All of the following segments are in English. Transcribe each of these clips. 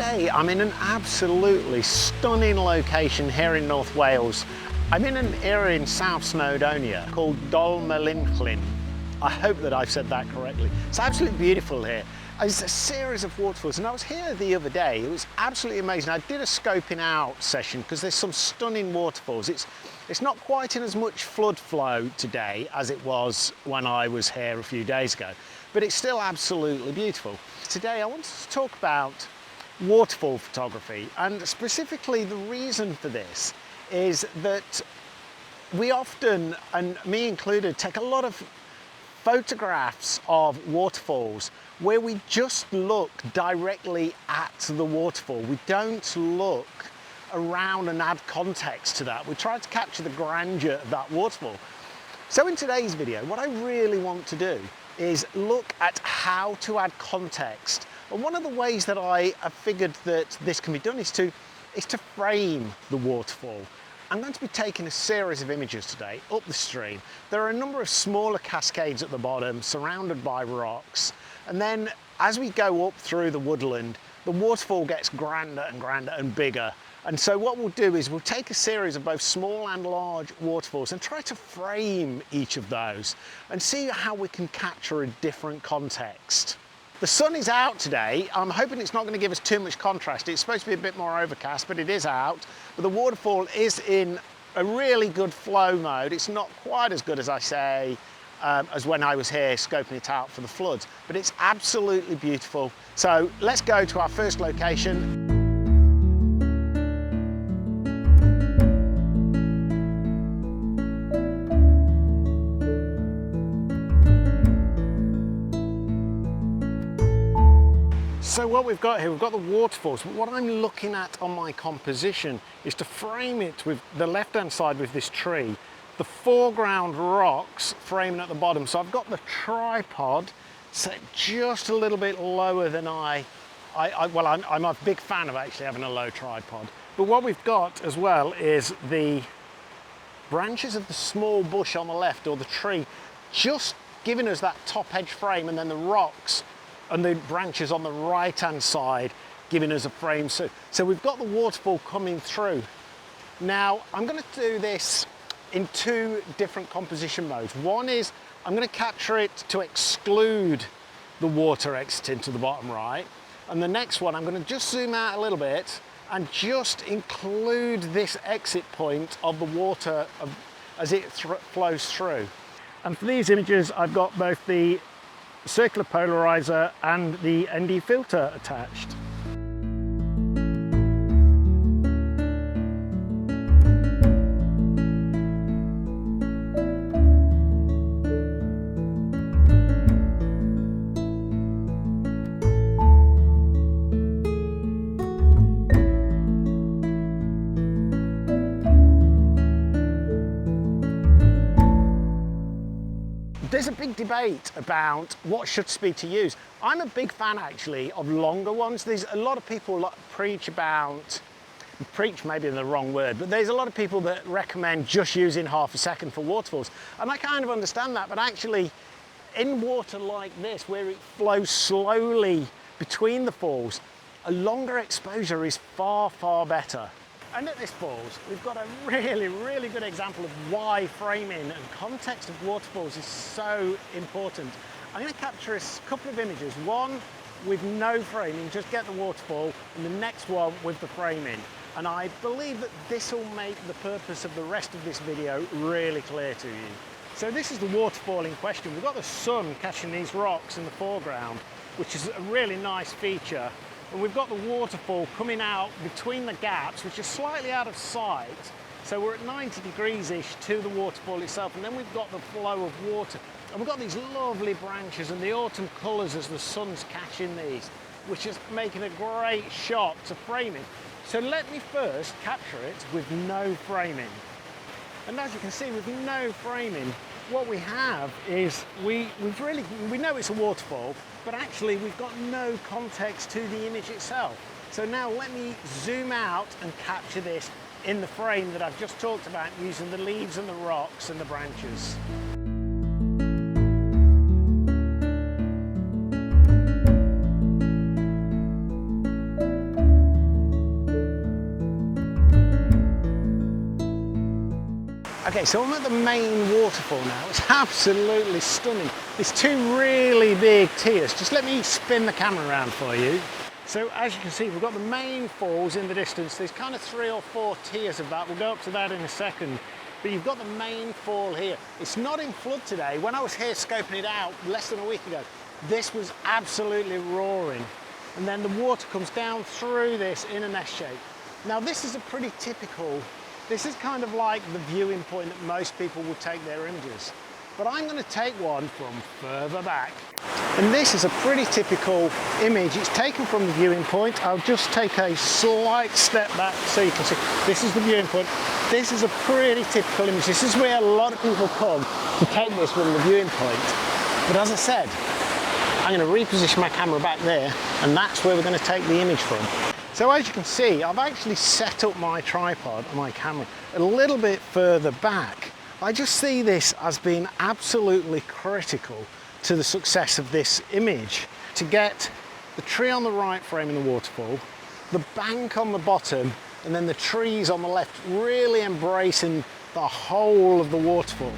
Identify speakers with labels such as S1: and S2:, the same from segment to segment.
S1: today I'm in an absolutely stunning location here in North Wales. I'm in an area in South Snowdonia called Dolmelinclyn. I hope that I've said that correctly. It's absolutely beautiful here. There's a series of waterfalls, and I was here the other day. It was absolutely amazing. I did a scoping out session because there's some stunning waterfalls. It's not quite in as much flood flow today as it was when I was here a few days ago, but it's still absolutely beautiful. Today I wanted to talk about waterfall photography, and specifically the reason for this is that we often, and me included, take a lot of photographs of waterfalls where we just look directly at the waterfall. We don't look around and add context to that. We try to capture the grandeur of that waterfall. So in today's video, what I really want to do is look at how to add context. And one of the ways that I have figured that this can be done is to frame the waterfall. I'm going to be taking a series of images today up the stream. There are a number of smaller cascades at the bottom surrounded by rocks. And then as we go up through the woodland, the waterfall gets grander and grander and bigger. And so what we'll do is we'll take a series of both small and large waterfalls and try to frame each of those and see how we can capture a different context. The sun is out today. I'm hoping it's not going to give us too much contrast. It's supposed to be a bit more overcast, but it is out. But the waterfall is in a really good flow mode. It's not quite as good as I say as when I was here scoping it out for the floods, but it's absolutely beautiful. So let's go to our first location. So what we've got here, we've got the waterfalls, but what I'm looking at on my composition is to frame it with the left-hand side with this tree, the foreground rocks framing at the bottom. So I've got the tripod set just a little bit lower than I'm a big fan of actually having a low tripod. But what we've got as well is the branches of the small bush on the left, or the tree, just giving us that top edge frame, and then the rocks and the branches on the right hand side giving us a frame. So we've got the waterfall coming through. Now I'm going to do this in two different composition modes. One is I'm going to capture it to exclude the water exiting to the bottom right, and the next one I'm going to just zoom out a little bit and just include this exit point of the water as it flows through. And for these images I've got both the circular polarizer and the ND filter attached. There's a big debate about what shutter speed to use. I'm a big fan actually of longer ones. There's a lot of people preach maybe the wrong word, but there's a lot of people that recommend just using half a second for waterfalls. And I kind of understand that, but actually in water like this, where it flows slowly between the falls, a longer exposure is far, far better. And at this falls, we've got a really, really good example of why framing and context of waterfalls is so important. I'm going to capture a couple of images, one with no framing, just get the waterfall, and the next one with the framing. And I believe that this will make the purpose of the rest of this video really clear to you. So this is the waterfall in question. We've got the sun catching these rocks in the foreground, which is a really nice feature. And we've got the waterfall coming out between the gaps, which is slightly out of sight. So we're at 90 degrees-ish to the waterfall itself, and then we've got the flow of water. And we've got these lovely branches and the autumn colours as the sun's catching these, which is making a great shot to frame it. So let me first capture it with no framing. And as you can see, with no framing, what we have is we know it's a waterfall, but actually we've got no context to the image itself. So now let me zoom out and capture this in the frame that I've just talked about using the leaves and the rocks and the branches. Okay, so I'm at the main waterfall now. It's absolutely stunning. There's two really big tiers. Just let me spin the camera around for you. So as you can see, we've got the main falls in the distance. There's kind of 3 or 4 tiers of that. We'll go up to that in a second. But you've got the main fall here. It's not in flood today. When I was here scoping it out less than a week ago, this was absolutely roaring. And then the water comes down through this in an S shape. Now this is a pretty typical, this is kind of like the viewing point that most people will take their images. But I'm going to take one from further back. And this is a pretty typical image. It's taken from the viewing point. I'll just take a slight step back so you can see. This is the viewing point. This is a pretty typical image. This is where a lot of people come to take this from the viewing point. But as I said, I'm going to reposition my camera back there, and that's where we're going to take the image from. So as you can see, I've actually set up my tripod and my camera a little bit further back. I just see this as being absolutely critical to the success of this image. To get the tree on the right framing the waterfall, the bank on the bottom, and then the trees on the left really embracing the whole of the waterfall.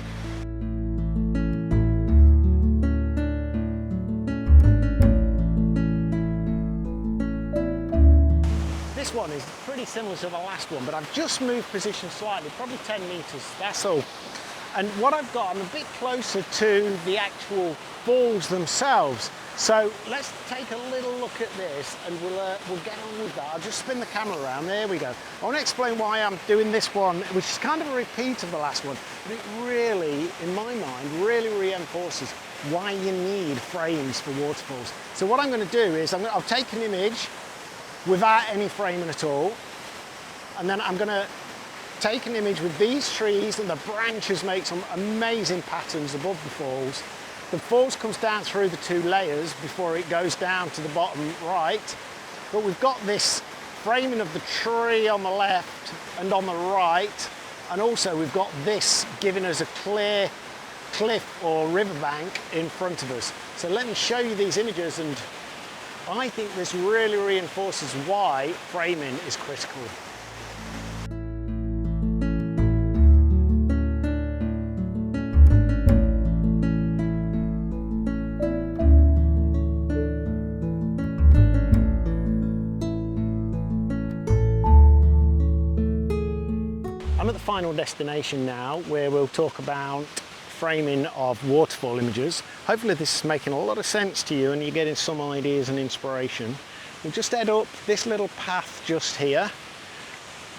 S1: This one is pretty similar to the last one, but I've just moved position slightly, probably 10 meters, that's all. And what I've got, I'm a bit closer to the actual falls themselves. So let's take a little look at this and we'll get on with that. I'll just spin the camera around, there we go. I want to explain why I'm doing this one, which is kind of a repeat of the last one, but it really, in my mind, really reinforces why you need frames for waterfalls. So what I'm going to do is I'll take an image without any framing at all, and then I'm going to take an image with these trees, and the branches make some amazing patterns above the falls. The falls comes down through the 2 layers before it goes down to the bottom right, but we've got this framing of the tree on the left and on the right, and also we've got this giving us a clear cliff or riverbank in front of us. So let me show you these images, and I think this really reinforces why framing is critical. I'm at the final destination now, where we'll talk about framing of waterfall images. Hopefully this is making a lot of sense to you and you're getting some ideas and inspiration. We'll just head up this little path just here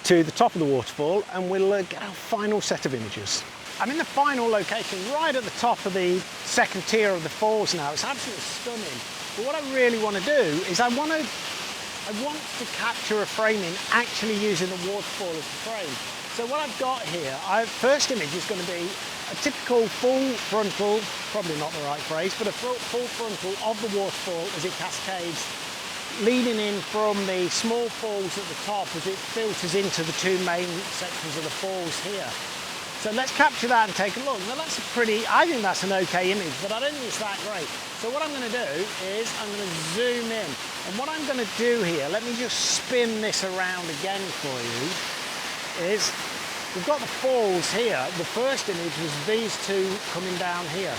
S1: to the top of the waterfall, and we'll get our final set of images. I'm in the final location right at the top of the second tier of the falls now. It's absolutely stunning. But what I really want to do is I want to capture a framing actually using the waterfall as the frame. So what I've got here, first image is going to be a typical full frontal, probably not the right phrase, but a full frontal of the waterfall as it cascades, leading in from the small falls at the top as it filters into the 2 main sections of the falls here. So let's capture that and take a look. Now that's I think that's an okay image, but I don't think it's that great. So what I'm going to do is I'm going to zoom in. And what I'm going to do here, let me just spin this around again for you, is we've got the falls here. The first image was these 2 coming down here.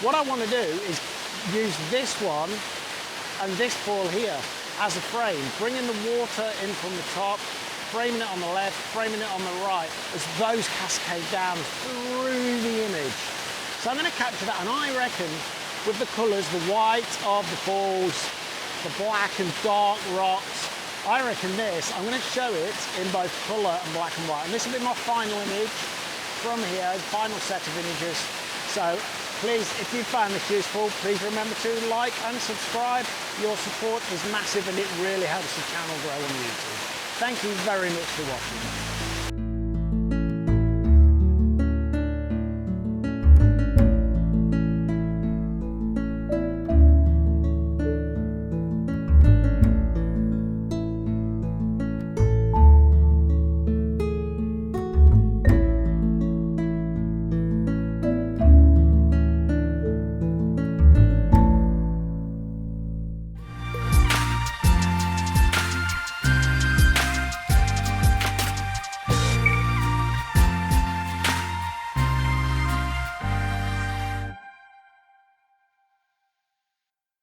S1: What I want to do is use this one and this fall here as a frame, bringing the water in from the top, framing it on the left, framing it on the right, as those cascade down through the image. So I'm going to capture that, and I reckon with the colours, the white of the falls, the black and dark rocks, I reckon this, I'm going to show it in both colour and black and white. And this will be my final image from here, the final set of images. So please, if you found this useful, please remember to like and subscribe. Your support is massive and it really helps the channel grow on YouTube. Thank you very much for watching.